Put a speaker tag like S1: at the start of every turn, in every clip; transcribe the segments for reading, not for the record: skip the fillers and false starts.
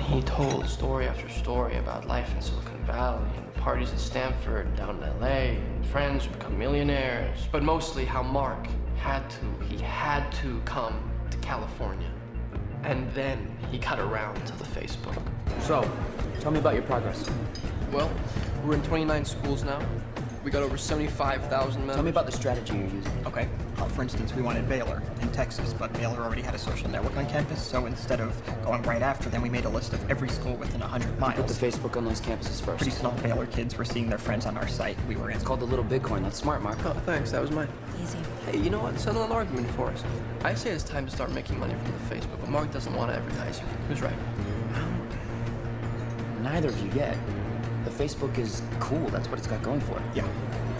S1: he told story after story about life in Silicon Valley and the parties at Stanford and down in LA and friends who become millionaires. But mostly how Mark he had to come to California. And then he got around to the Facebook.
S2: So, tell me about your progress.
S1: Well, we're in 29 schools now. We got over 75,000 members.
S2: Tell me about the strategy you're using.
S3: Okay. For instance, we wanted Baylor in Texas, but Baylor already had a social network on campus, so instead of going right after them, we made a list of every school within 100 miles.
S2: Put the Facebook on those campuses first.
S3: Pretty soon all the Baylor kids were seeing their friends on our site. We were in.
S2: It's called the Little Bitcoin. That's smart, Mark.
S1: Oh, thanks. That was mine.
S4: Easy.
S1: Hey, you know what? Settle an argument for us. I say it's time to start making money from the Facebook, but Mark doesn't want to advertise. Who's right?
S2: Neither of you yet. The Facebook is cool. That's what it's got going for it.
S3: Yeah,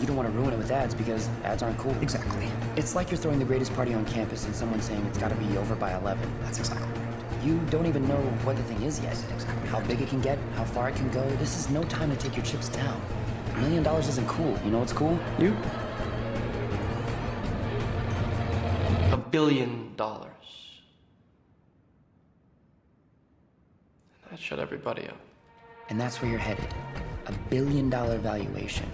S2: You don't want to ruin it with ads because ads aren't cool.
S3: exactly.
S2: It's like you're throwing the greatest party on campus and someone saying it's got to be over by 11.
S3: That's exactly right.
S2: You don't even know what the thing is yet.
S3: Exactly
S2: How
S3: right.
S2: big it can get, how far it can go. This is no time to take your chips down. $1 million isn't cool. You know what's cool?
S1: You? $1 billion. That shut everybody up.
S2: And that's where you're headed. $1 billion valuation.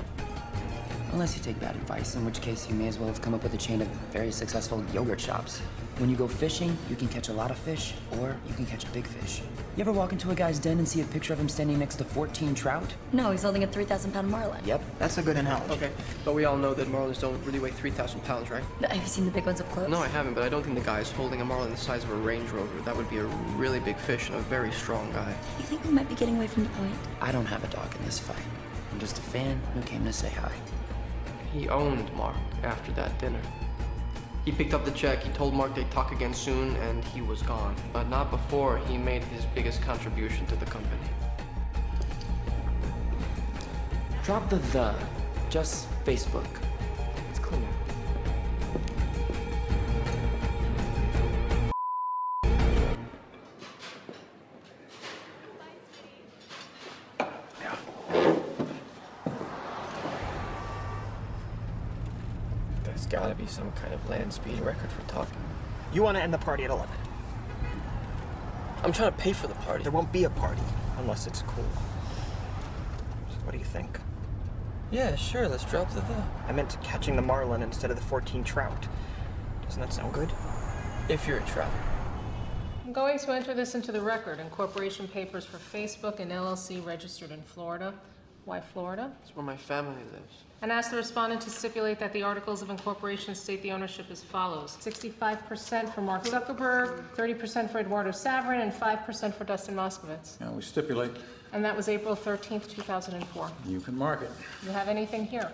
S2: Unless you take bad advice, in which case you may as well have come up with a chain of very successful yogurt shops. When you go fishing, you can catch a lot of fish, or you can catch a big fish. You ever walk into a guy's den and see a picture of him standing next to 14 trout?
S4: No, he's holding a 3,000-pound marlin.
S2: Yep.
S3: That's a good analogy.
S1: Okay, but we all know that marlins don't really weigh 3,000 pounds, right?
S4: Have you seen the big ones up close?
S1: No, I haven't, but I don't think the guy's holding a marlin the size of a Range Rover. That would be a really big fish and a very strong guy.
S4: You think we might be getting away from the point?
S2: I don't have a dog in this fight. I'm just a fan who came to say hi.
S1: He owned Mark after that dinner. He picked up the check, he told Mark they'd talk again soon, and he was gone. But not before he made his biggest contribution to the company.
S2: Drop the. Just Facebook.
S1: It's cleaner. There's gotta be some kind of land speed record for talking.
S3: You want to end the party at 11.
S1: I'm trying to pay for the party.
S3: There won't be a party unless it's cool. So what do you think?
S1: Yeah, sure, let's drop the.
S3: I meant catching the marlin instead of the 14 trout. Doesn't that sound good?
S1: If you're a trout.
S5: I'm going to enter this into the record. Incorporation papers for Facebook and LLC registered in Florida. Why Florida?
S1: It's where my family lives.
S5: And ask the respondent to stipulate that the articles of incorporation state the ownership as follows. 65% for Mark Zuckerberg, 30% for Eduardo Saverin, and 5% for Dustin Moskovitz.
S6: Now we stipulate
S5: And that was April 13th, 2004.
S6: you can mark it.
S5: You have anything here?